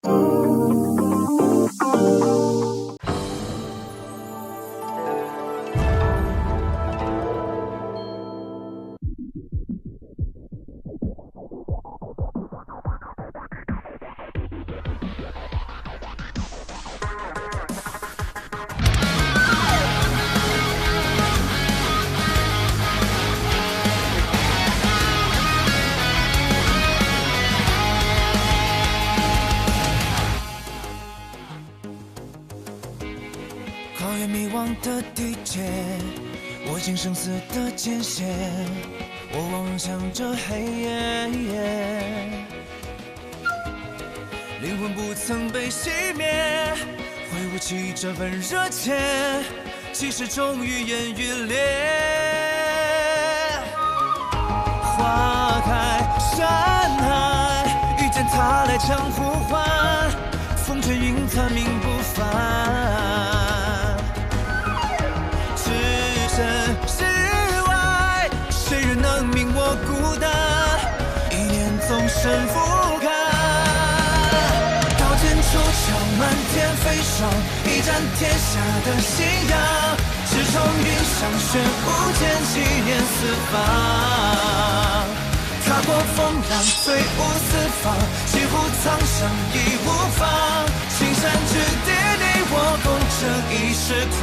跨越迷惘的地界，握紧生死的界限，我望向这黑夜，灵魂不曾被熄灭，挥舞起这份热切，即使终于烟雨裂。花开山海，遇见他来将呼唤，风吹云残命不凡。世外，谁人能明我孤单？一念纵身俯瞰，刀剑出鞘，漫天飞霜，一战天下的信仰。直冲云上，玄武剑气焰四方。踏过风浪，飞舞四方，几乎苍生义无妨。青山之巅，你我共撑一世狂。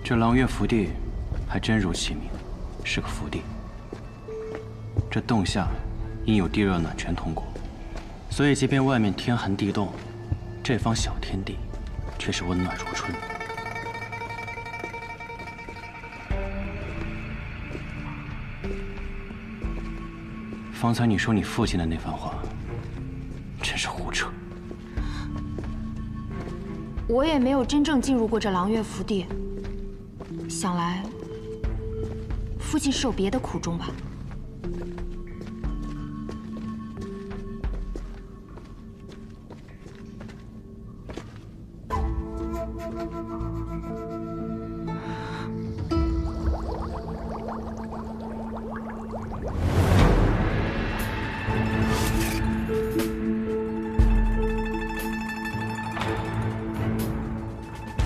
这狼月福地还真如其名，是个福地。这洞下因有地热暖泉通过，所以即便外面天寒地冻，这方小天地却是温暖如春。方才你说你父亲的那番话，真是胡扯。我也没有真正进入过这狼月福地。 想来，父亲是有别的苦衷吧？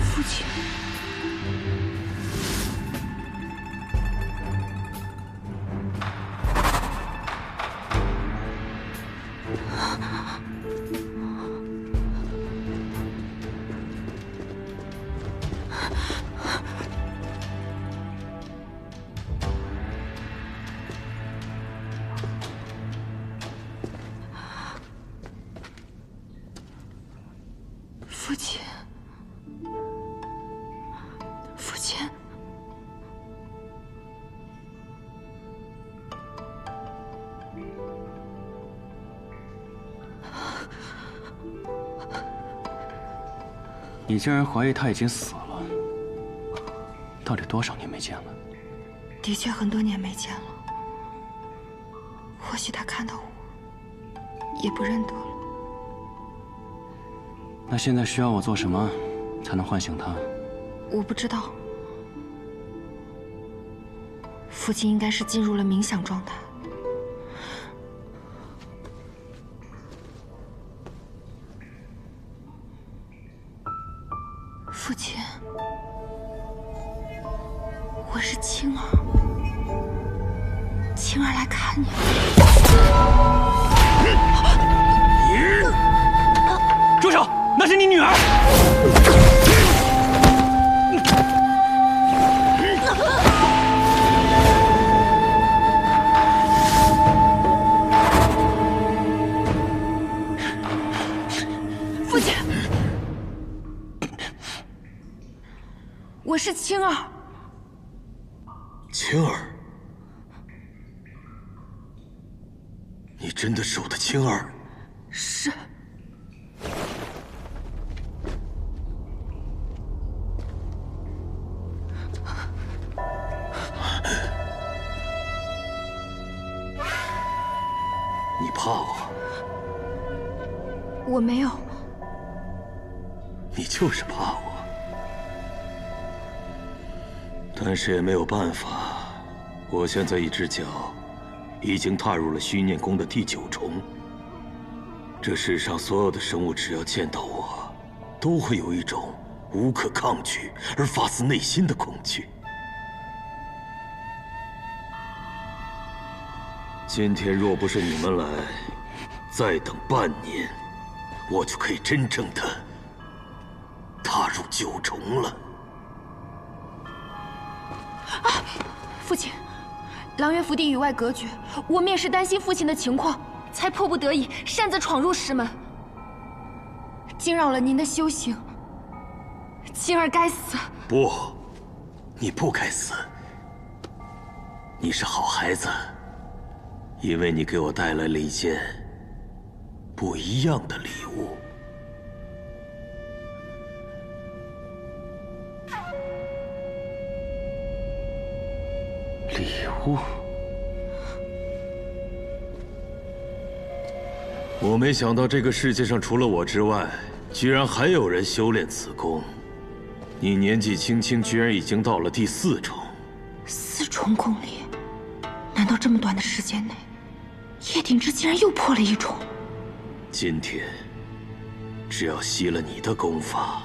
父亲。 父亲，父亲，你竟然怀疑他已经死了？到底多少年没见了？的确很多年没见了。或许他看到我，也不认得了。那现在需要我做什么，才能唤醒他？我不知道。父亲应该是进入了冥想状态。父亲，我是青儿，青儿来看你了。住手！那是你女儿。父亲，我是青儿。青儿，你真的是我的青儿？是。你怕我？我没有。你就是怕我。但是也没有办法，我现在一只脚已经踏入了虚念宫的第9重。这世上所有的生物，只要见到我，都会有一种无可抗拒而发自内心的恐惧。今天若不是你们来，再等半年，我就可以真正的踏入9重了。啊，父亲，狼渊福地与外隔绝，我们也是担心父亲的情况，才迫不得已擅自闯入石门，惊扰了您的修行。青儿该死！不，你不该死。你是好孩子，因为你给我带来了一件不一样的礼物。礼物？我没想到这个世界上除了我之外，居然还有人修炼此功。你年纪轻轻，居然已经到了第4重。4重功力，难道这么短的时间内，叶鼎之竟然又破了1重？今天，只要吸了你的功法，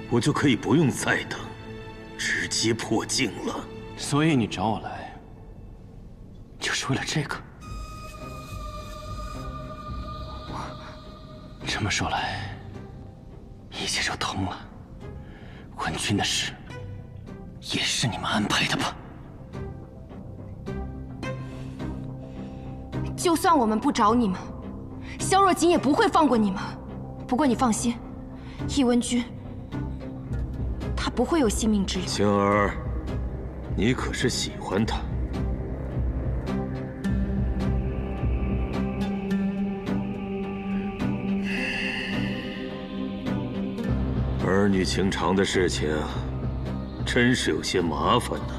我就可以不用再等，直接破境了。所以你找我来，就是为了这个？这么说来，一切就通了。文君的事，也是你们安排的吧？就算我们不找你们，萧若锦也不会放过你们。不过你放心，易文君，他不会有性命之忧。青儿，你可是喜欢他？儿女情长的事情，真是有些麻烦呢。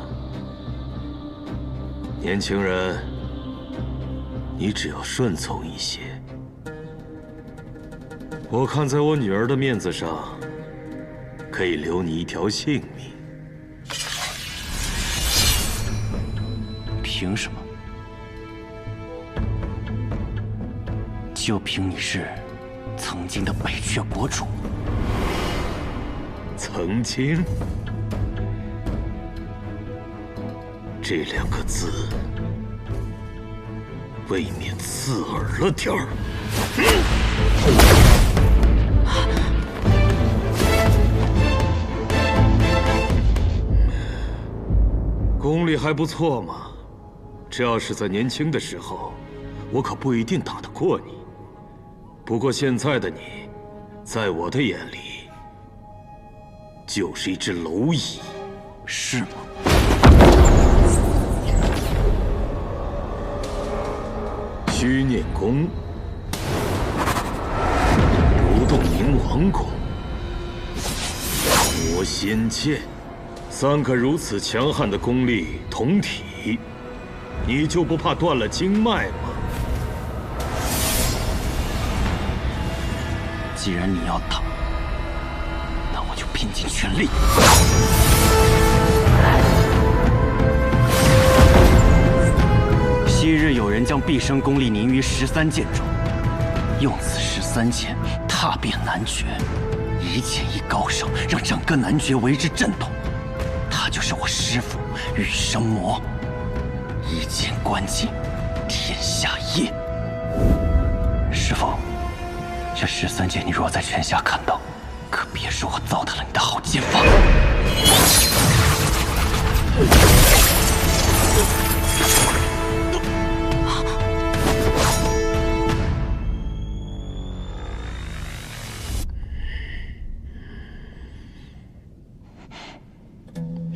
年轻人，你只要顺从一些，我看在我女儿的面子上，可以留你一条性命。凭什么？就凭你是曾经的北阙国主？曾经，这2个字未免刺耳了点儿。功力还不错嘛，这要是在年轻的时候，我可不一定打得过你。不过现在的你，在我的眼里，就是一只蝼蚁。是吗？虚念宫、流动冥王宫、魔仙剑，3个如此强悍的功力同体，你就不怕断了经脉吗？既然你要打，那我就拼尽全力。昔日有人将毕生功力凝于13剑中，用此13剑踏遍南绝，一剑一高手，让整个南绝为之震动。他就是我师父羽生魔，一剑关尽天下业。师父，这13剑你若在泉下看到，可别说我糟蹋了你的好剑法。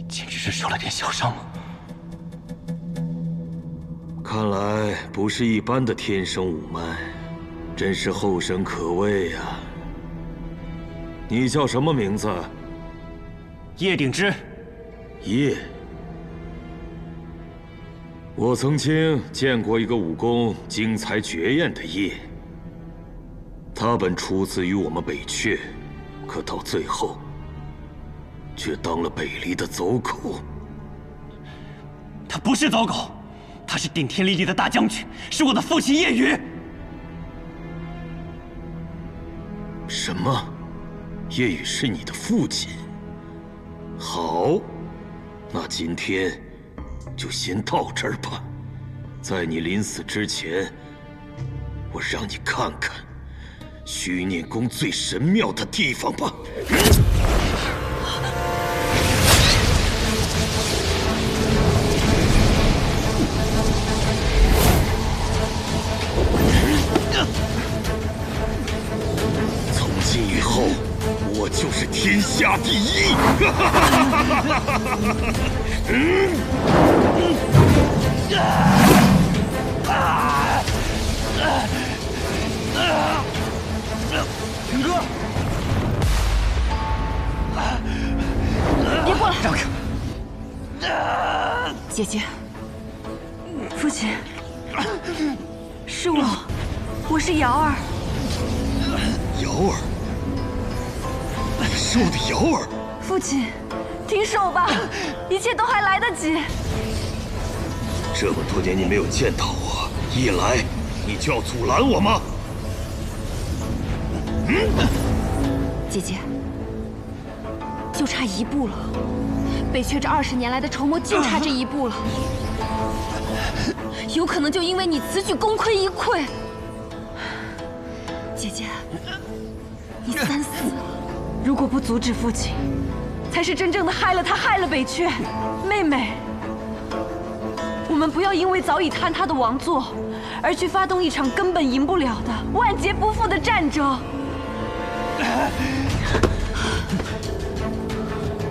简直是受了点小伤吗？看来不是一般的天生五脉，真是后生可畏呀。你叫什么名字？叶鼎之。叶。我曾经见过一个武功精彩绝艳的叶，他本出自于我们北阙，可到最后却当了北离的走狗。他不是走狗，他是顶天立地的大将军，是我的父亲叶宇。什么？叶宇是你的父亲？好，那今天就先到这儿吧。在你临死之前，我让你看看虚念宫最神妙的地方吧。从今以后，我就是天下第一！云哥，别过来！让开！姐姐，父亲，是我是瑶儿。瑶儿，你是我的瑶儿。父亲，停手吧，一切都还来得及。这么多年你没有见到我，一来你就要阻拦我吗？姐姐，就差一步了。北阙这20年来的筹谋就差这一步了，有可能就因为你此举功亏一篑。姐姐，你3死了。如果不阻止父亲，才是真正的害了他，害了北阙。妹妹，我们不要因为早已坍塌的王座，而去发动一场根本赢不了的、万劫不复的战争。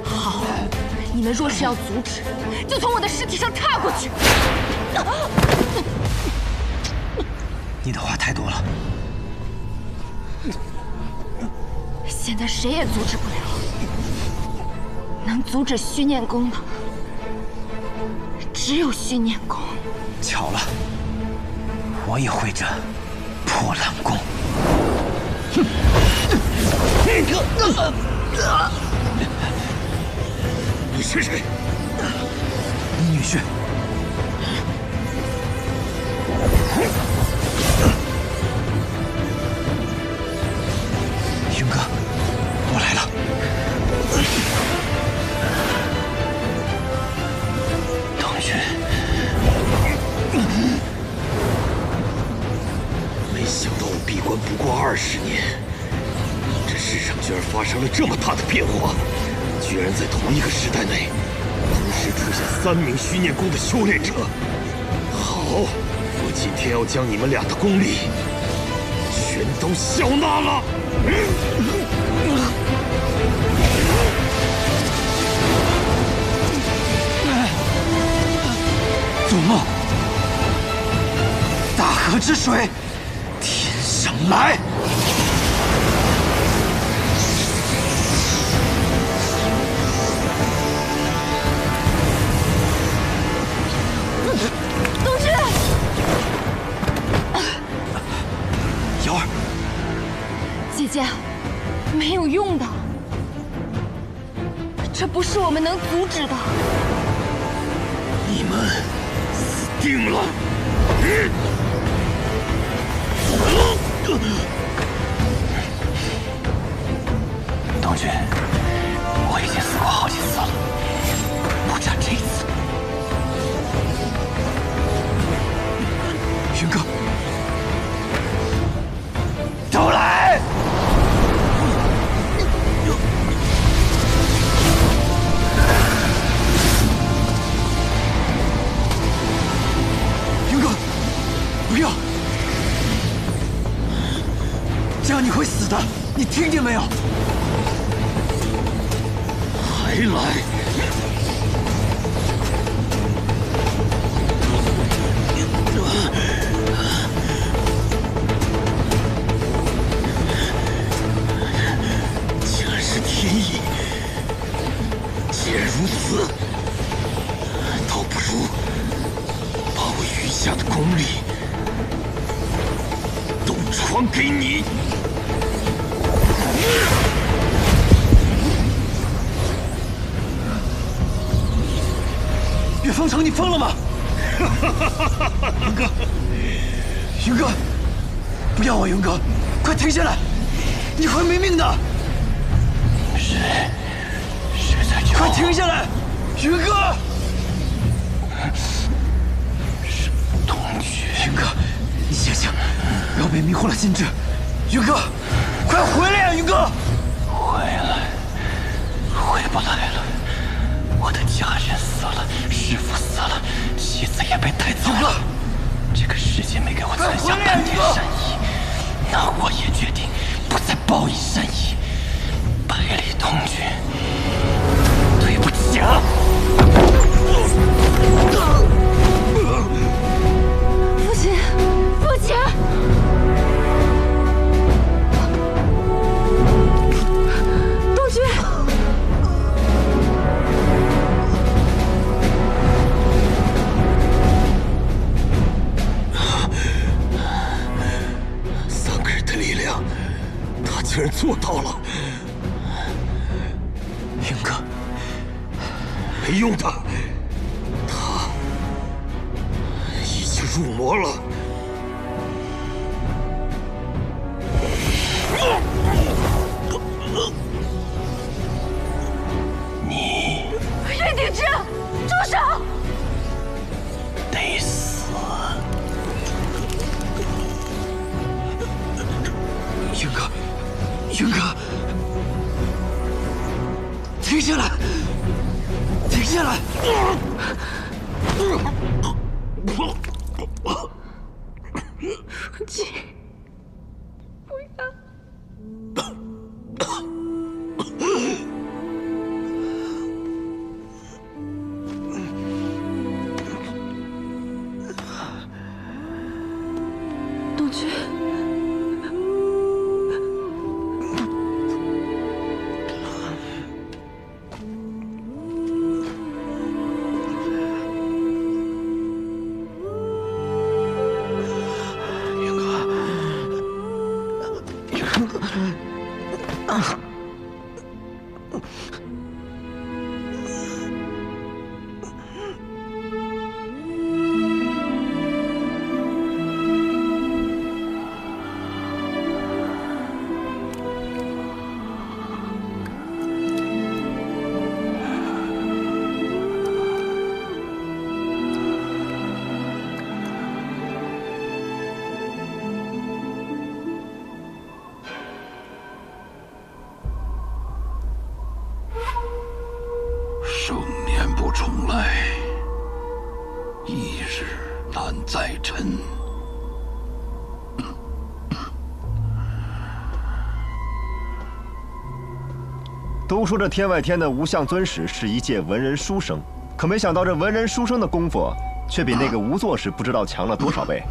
好，你们若是要阻止，就从我的尸体上踏过去。你的话太多了。现在谁也阻止不了，能阻止虚念宫的只有虚念宫。巧了，我也会这破烂功。你是谁？女婿。云哥，我来了。唐云，没想到我闭关不过20年，这世上居然发生了这么大的变化，居然在同一个时代内，同时出现3名虚念宫的修炼者。好，我今天要将你们俩的功力全都笑纳了。做梦！大河之水，天上来！冬至，瑶儿，姐姐，这不是我们能阻止的。你们死定了！东君，我已经死过好几次了，不差这一次。云哥，都来！云哥，不要！这样你会死的，你听见没有？还来！竟然是天意！既然如此，倒不如把我余下的功力都传给你。岳风城，你疯了吗？云哥，云哥，不要啊，云哥，快停下来，你会没命的！谁在救我？快停下来，云哥！是东君。云哥，你醒醒，不要被迷惑了心智。云哥，快回来呀，云哥！回不来了。我的家人死了，师父死了，妻子也被带走了。这个世界没给我存下半点善意，那我也决定不再报以善意。百里东君，对不起啊！父亲，父亲！东君。3个人的力量，他竟然做到了。云哥，没用的，他已经入魔了。任鼎之，住手！得死！云哥，云哥，停下来！停下来！父亲，不要！东君。生年不重来，一日难再晨。都说这天外天的无相尊使是一介文人书生，可没想到这文人书生的功夫，却比那个无作使不知道强了多少倍。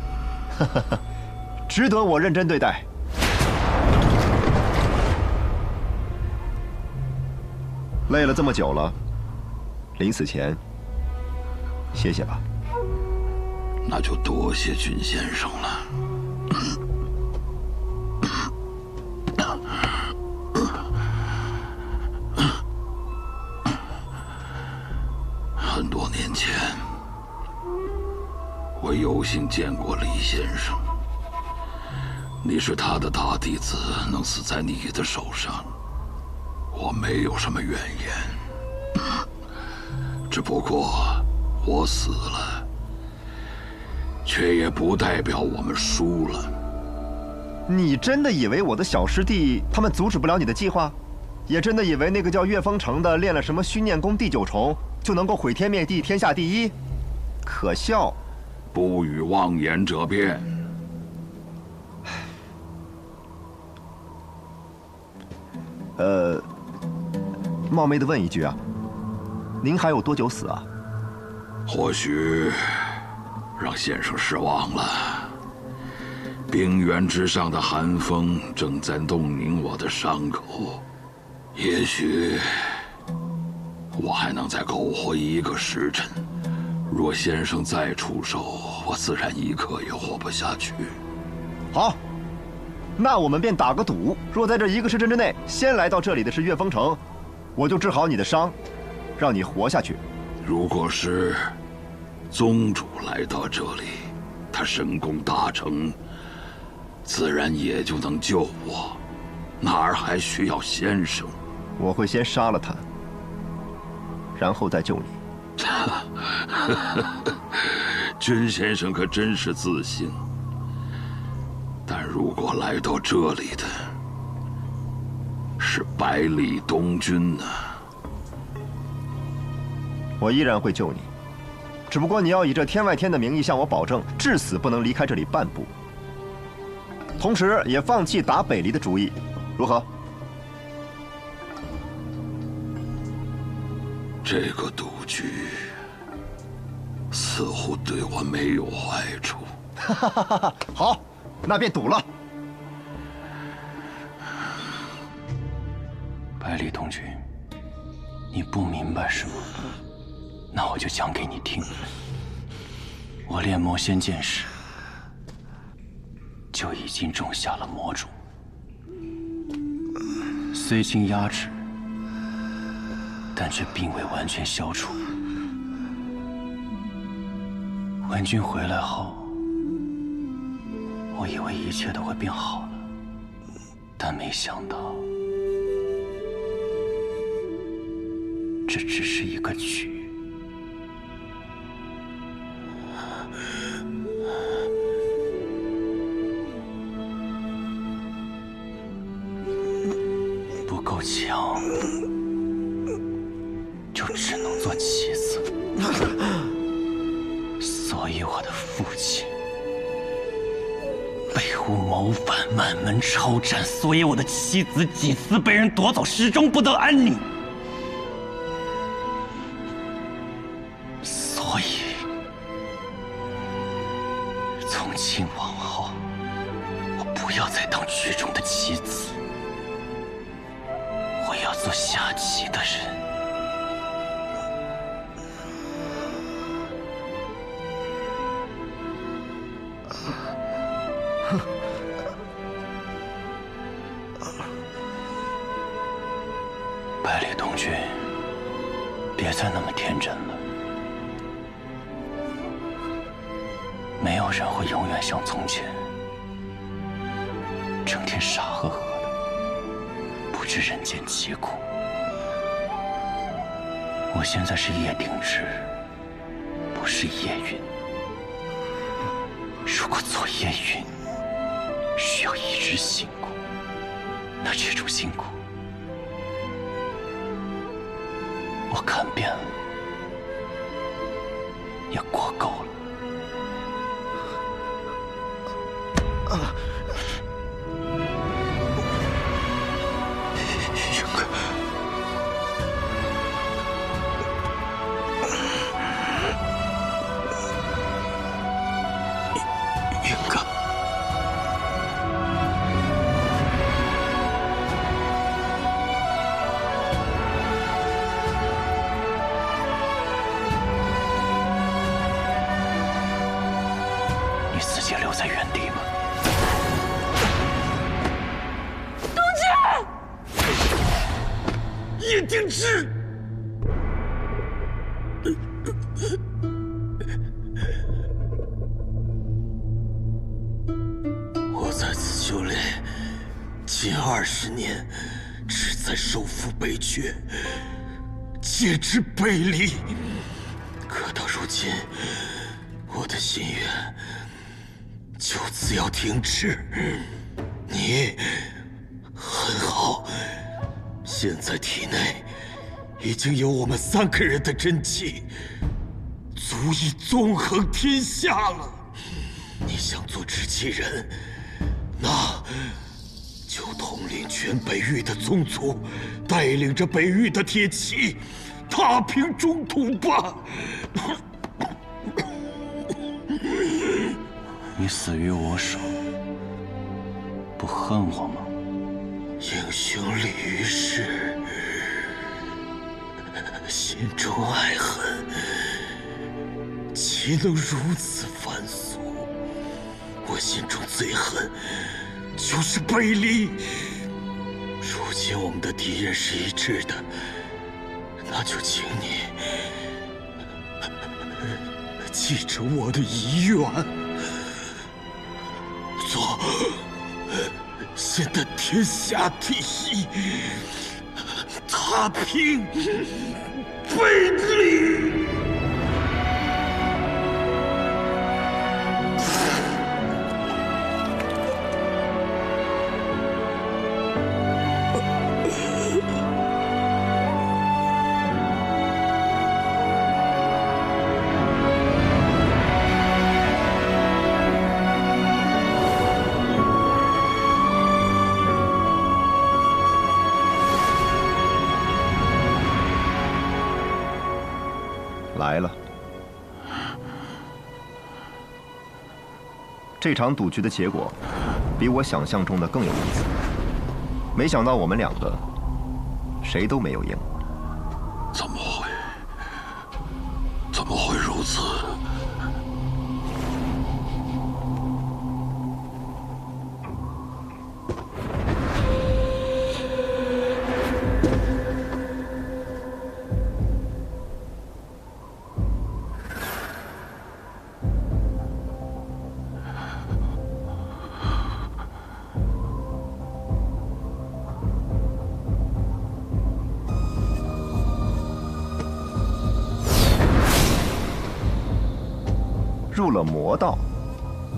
值得我认真对待。累了这么久了，临死前歇歇吧。那就多谢君先生了。我有幸见过李先生。你是他的大弟子，能死在你的手上，我没有什么怨言。只不过我死了，却也不代表我们输了。你真的以为我的小师弟他们阻止不了你的计划？也真的以为那个叫岳风城的练了什么虚念功第9重就能够毁天灭地、天下第一？可笑！不与妄言者辩。冒昧的问一句啊，您还有多久死啊？或许让先生失望了。冰原之上的寒风正在冻凝我的伤口，也许我还能再苟活1个时辰。若先生再出手，我自然一刻也活不下去。好，那我们便打个赌，若在这1个时辰之内，先来到这里的是岳风城，我就治好你的伤，让你活下去。如果是宗主来到这里，他神功大成，自然也就能救我，哪儿还需要先生？我会先杀了他，然后再救你。君先生可真是自信。但如果来到这里的是百里东君呢？我依然会救你，只不过你要以这天外天的名义向我保证，至死不能离开这里半步。同时也放弃打北离的主意，如何？这个赌局似乎对我没有坏处。好，那便赌了。百里东君，你不明白是吗？那我就讲给你听。我练魔仙剑时，就已经种下了魔种，虽经压制，但却并未完全消除。文君回来后，我以为一切都会变好了，但没想到，这只是一个局。不够强，就只能做棋子。所以我的父亲背后谋反，满门抄斩，所以我的妻子几次被人夺走，始终不得安宁。所以从今往后，我不要再当局中的棋子，我要做下棋的人。百里东君，别再那么天真了。没有人会永远像从前，整天傻呵呵的，不知人间疾苦。我现在是叶鼎之，不是叶云。如果做叶云需要一直辛苦，那这种辛苦我看遍了，也过够了。云哥，云哥。你自己留在原地吧。叶鼎之，近20年，只在收复北阙，戒之背离。可到如今，我的心愿就此要停止。你很好，现在体内已经有我们3个人的真气，足以纵横天下了。你想做执旗人，那就统领全北域的宗族，带领着北域的铁骑，踏平中土吧。你死于我手，不恨我吗？英雄立于世，心中爱恨，岂能如此凡俗？我心中最恨就是背离。如今我们的敌人是一致的，那就请你继承我的遗愿，做现在天下第一，踏平背离。来了。这场赌局的结果，比我想象中的更有意思。没想到我们2个，谁都没有赢。怎么会如此？入了魔道，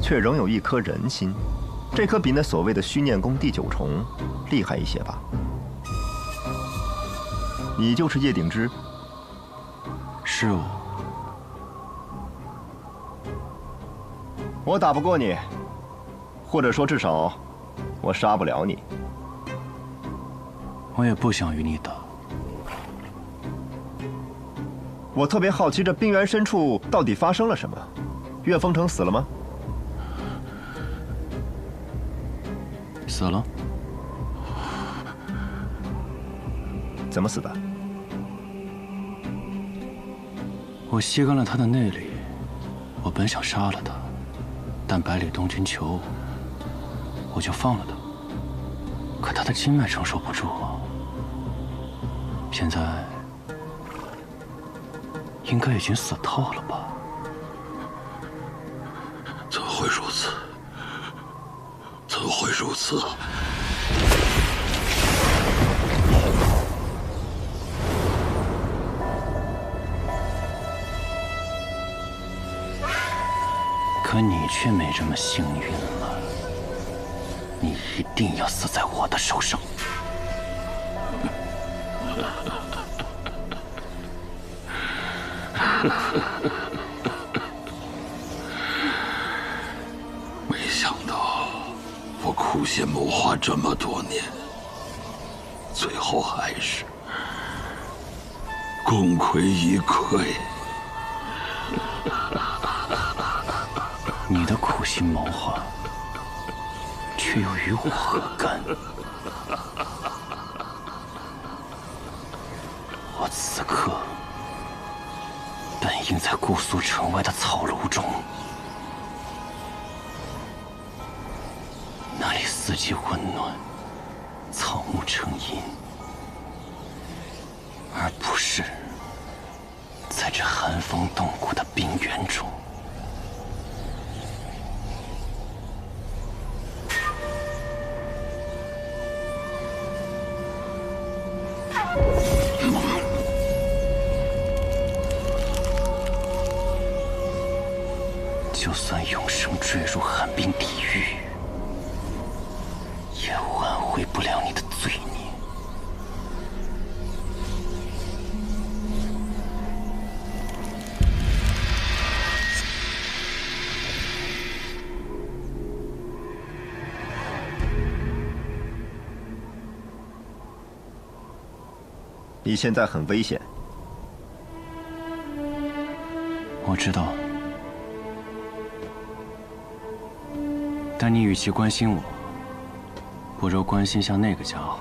却仍有一颗人心，这颗比那所谓的虚念宫第9重厉害一些吧？你就是叶鼎之？是我。我打不过你，或者说至少我杀不了你。我也不想与你打。我特别好奇，这冰原深处到底发生了什么？岳风城死了吗？死了。怎么死的？我吸干了他的内力，我本想杀了他，但百里东军求我就放了他。可他的经脉承受不住啊，现在应该已经死透了吧？怎么会如此？怎么会如此？可你却没这么幸运了，你一定要死在我的手上。没想到我苦心谋划这么多年，最后还是功亏一篑。你的苦心谋划，却又与我何干？我此刻本应在姑苏城外的草庐中，那里四季温暖，草木成荫，而不是在这寒风冻骨的冰原中。就算永生坠入寒冰地狱，也挽回不了你的罪孽。你现在很危险。我知道，但你与其关心我，不如关心下那个家伙。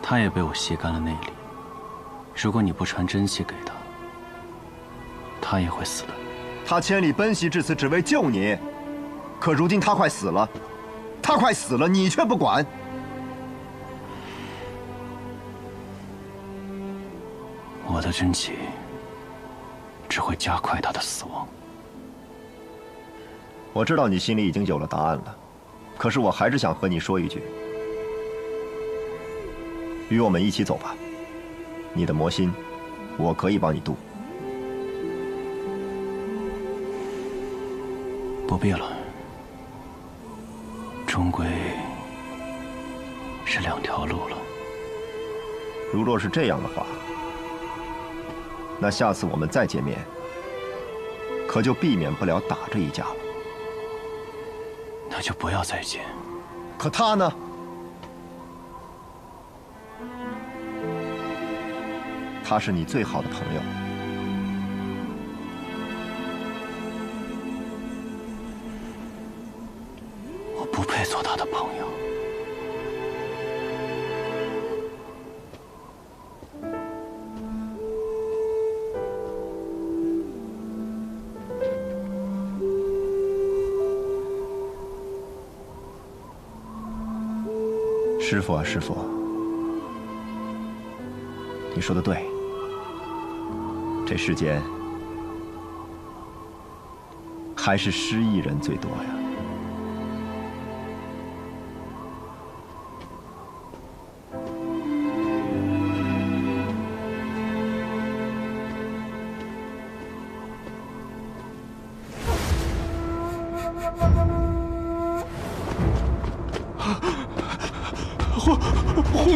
他也被我吸干了内力，如果你不传真气给他，他也会死的。他千里奔袭至此，只为救你，可如今他快死了，他快死了，你却不管。我的真气只会加快他的死亡。我知道你心里已经有了答案了，可是我还是想和你说一句：与我们一起走吧。你的魔心，我可以帮你渡。不必了，终归是两条路了。如若是这样的话，那下次我们再见面，可就避免不了打这一架了。那就不要再见。可他呢？他是你最好的朋友。我不配做他的朋友。师父啊，师父，你说的对，这世间还是失意人最多呀。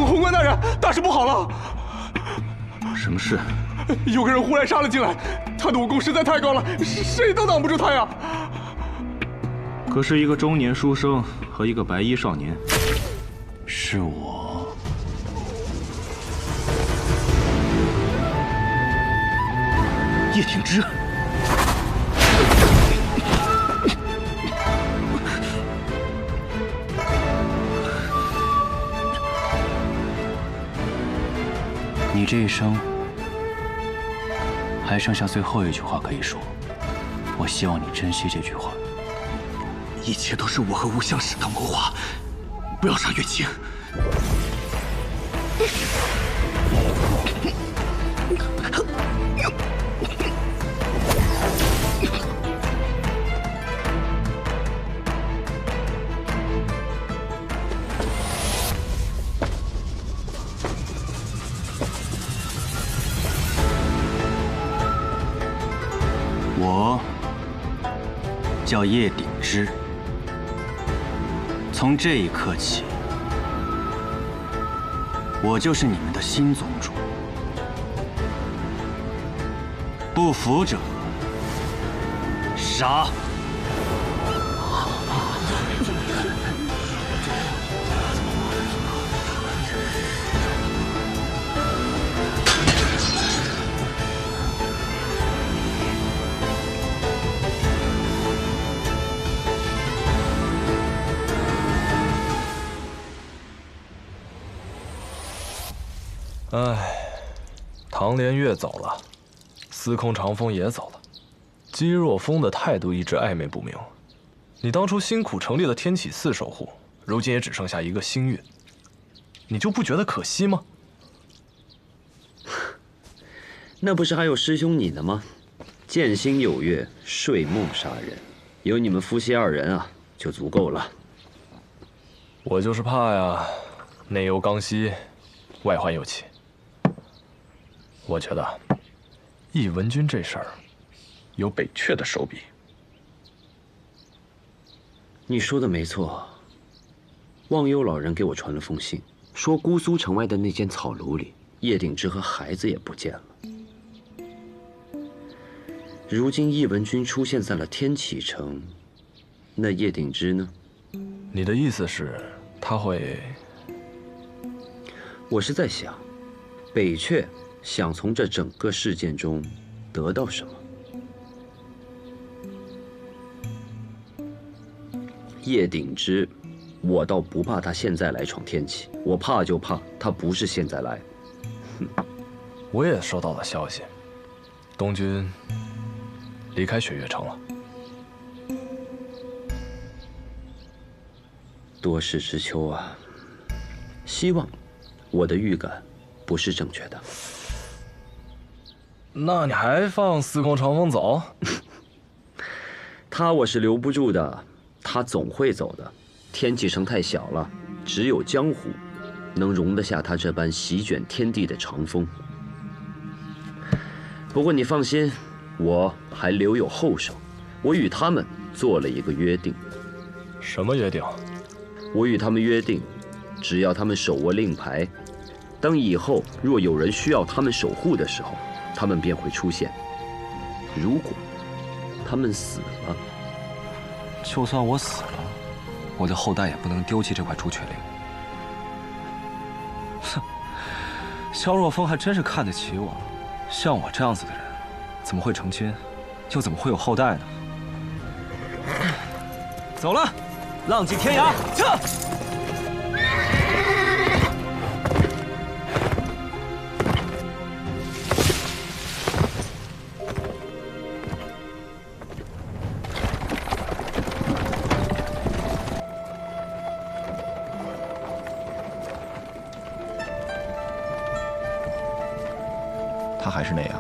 宏观大人，大事不好了！什么事？有个人忽然杀了进来，他的武功实在太高了，谁都挡不住他呀！可是一个中年书生和一个白衣少年，是我。叶挺之。你这一生还剩下最后一句话可以说，我希望你珍惜这句话。一切都是我和吴相使的谋划，不要杀月清。我叫叶鼎之，从这一刻起，我就是你们的新宗主。不服者杀！唉，唐连月走了，司空长风也走了，姬若风的态度一直暧昧不明。你当初辛苦成立了天启寺守护，如今也只剩下一个星月，你就不觉得可惜吗？那不是还有师兄你呢吗？剑星有月，睡梦杀人，有你们夫妻二人啊，就足够了。我就是怕呀，内忧刚息，外患又起。我觉得，易文君这事儿，有北阙的手笔。你说的没错，忘忧老人给我传了封信，说姑苏城外的那间草庐里，叶鼎之和孩子也不见了。如今叶文君出现在了天启城，那叶鼎之呢？你的意思是，他会？我是在想，北阙想从这整个事件中得到什么？叶鼎之，我倒不怕他现在来闯天启，我怕就怕他不是现在来。我也收到了消息，东军离开雪月城了。多事之秋啊，希望我的预感不是正确的。那你还放司空长风走？他我是留不住的，他总会走的。天启城太小了，只有江湖能容得下他这般席卷天地的长风。不过你放心，我还留有后手。我与他们做了一个约定。什么约定？我与他们约定，只要他们手握令牌，当以后若有人需要他们守护的时候，他们便会出现。如果他们死了，就算我死了，我的后代也不能丢弃这块朱雀令。哼，萧若风还真是看得起我。像我这样子的人，怎么会成亲，又怎么会有后代呢？走了，浪迹天涯，撤！他还是那样。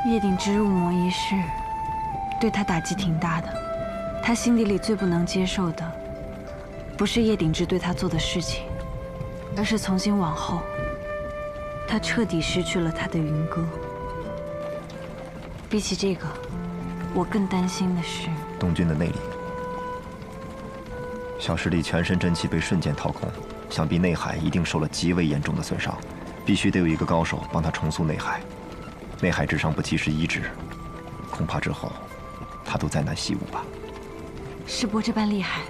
叶鼎之入魔一事，对他打击挺大的。他心底里最不能接受的，不是叶鼎之对他做的事情，而是从今往后，他彻底失去了他的云歌。比起这个，我更担心的是东军的内力。小师弟全身真气被瞬间掏空，想必内海一定受了极为严重的损伤，必须得有一个高手帮他重塑内海。内海之伤不及时医治，恐怕之后他都再难习武吧。师伯这般厉害，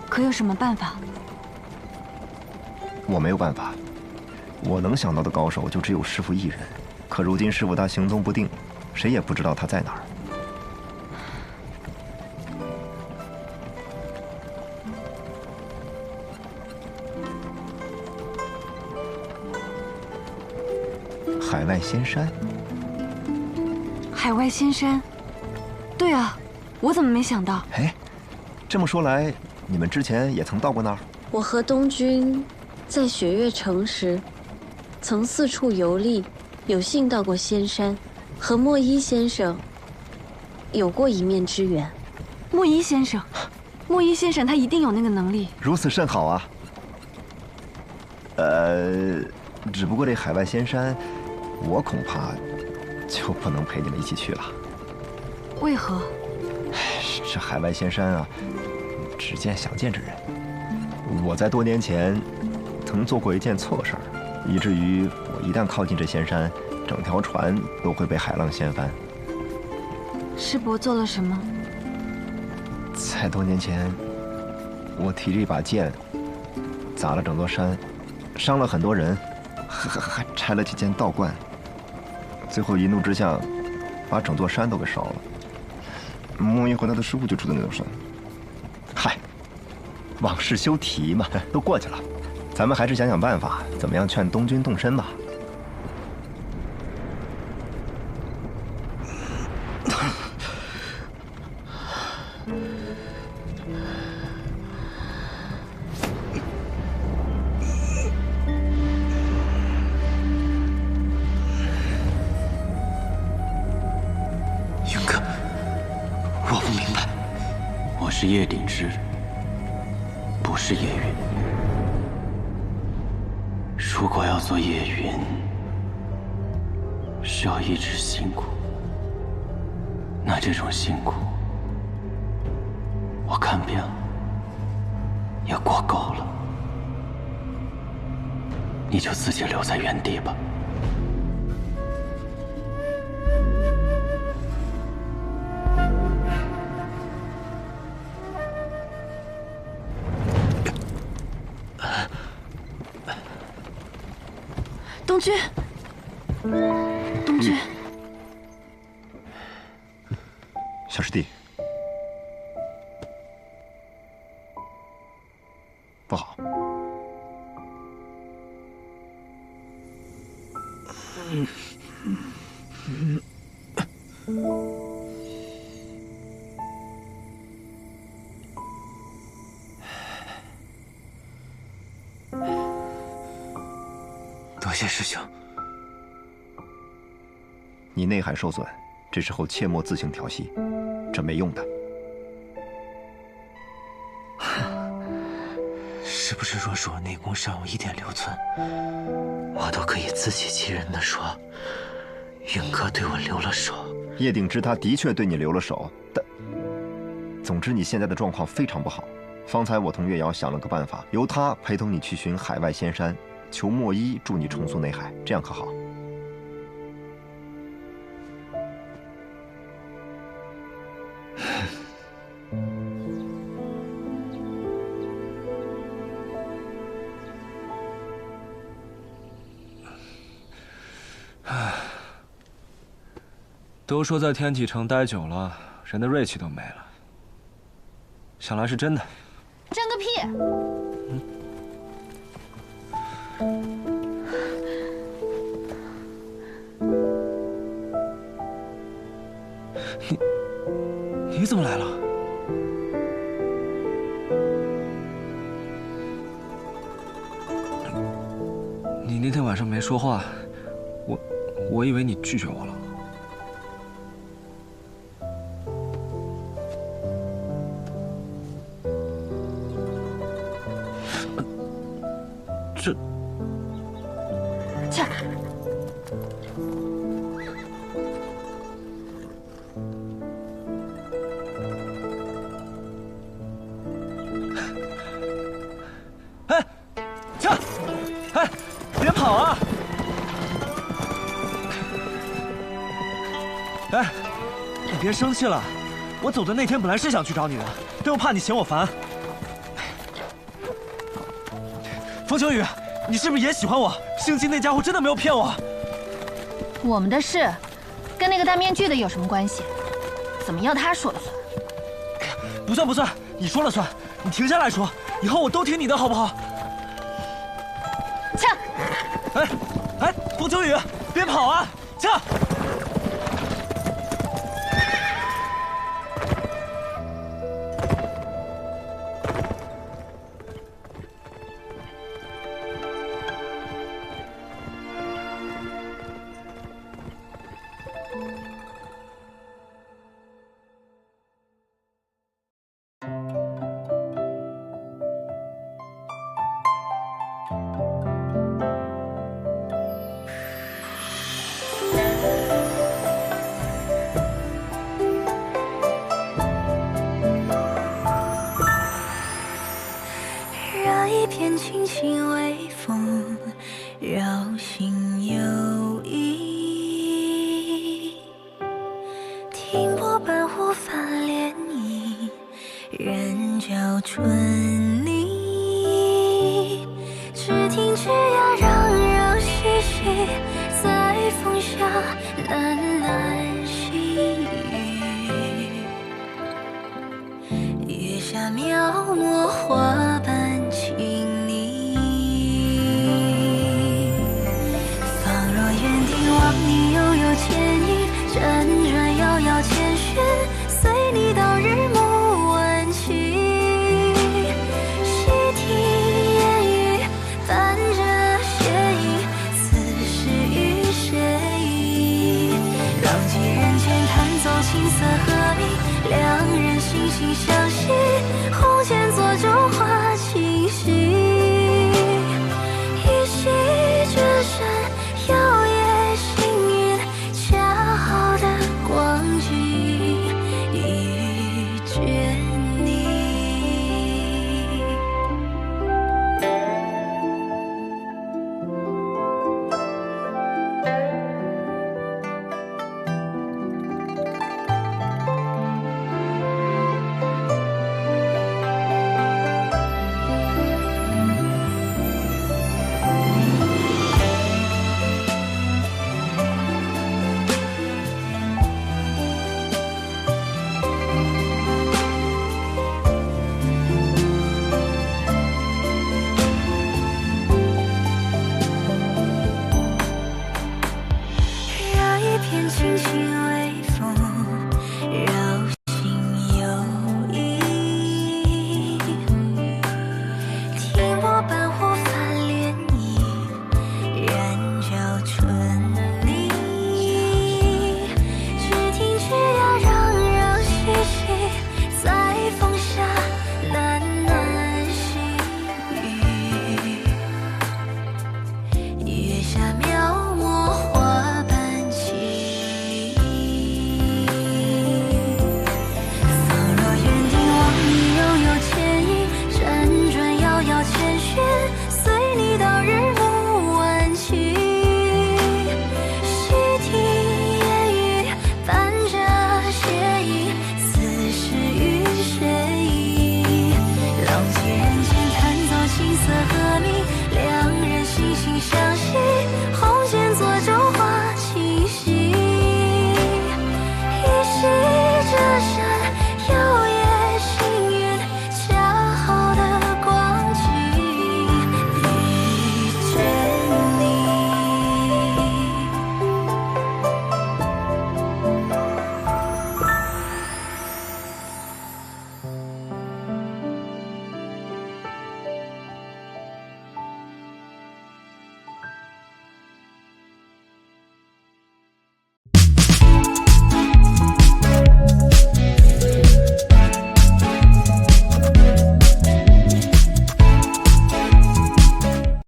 可有什么办法？我没有办法，我能想到的高手就只有师父一人。可如今师父他行踪不定，谁也不知道他在哪儿。海外仙山。海外仙山，对啊，我怎么没想到？哎，这么说来，你们之前也曾到过那儿？我和东君在雪月城时，曾四处游历，有幸到过仙山，和莫一先生有过一面之缘。莫一先生，莫一先生他一定有那个能力。如此甚好啊。只不过这海外仙山，我恐怕就不能陪你们一起去了。为何？这海外仙山啊，只见想见之人。我在多年前曾做过一件错事儿，以至于我一旦靠近这仙山，整条船都会被海浪掀翻。师伯做了什么？在多年前，我提着一把剑，砸了整座山，伤了很多人，还拆了几间道观。最后一怒之下，把整座山都给烧了。莫一和他的师傅就住在那座山。嗨，往事休提嘛，都过去了。咱们还是想想办法，怎么样劝东军动身吧。是叶鼎之，不是叶云。如果要做叶云，需要一直辛苦，那这种辛苦，我看遍了，也过够了。你就自己留在原地吧。东君，东君，小师弟，不好。多谢师兄。你内海受损，这时候切莫自行调息，这没用的。是不是若是我内功尚有一点留存，我都可以自欺欺人的说，云哥对我留了手？叶鼎之他的确对你留了手，但总之你现在的状况非常不好。方才我同月瑶想了个办法，由他陪同你去寻海外仙山，求墨医助你重塑内海，这样可好？都说在天启城待久了，人的锐气都没了。想来是真的。真个屁！你怎么来了？你那天晚上没说话，我以为你拒绝我了。这，切！哎，切！哎，别跑啊！哎，你别生气了，我走的那天本来是想去找你的，但又怕你嫌我烦。风秋雨，你是不是也喜欢我？星星那家伙真的没有骗我。我们的事跟那个戴面具的有什么关系？怎么要他说了算？不算不算，你说了算。你停下来说，以后我都听你的，好不好？呛！哎哎，风秋雨，别跑啊！呛！让一片轻轻微风绕心游弋，听波般忽泛涟漪，人教春泥。只听枝桠攘攘嬉戏，在风下喃喃细语。月下描摹花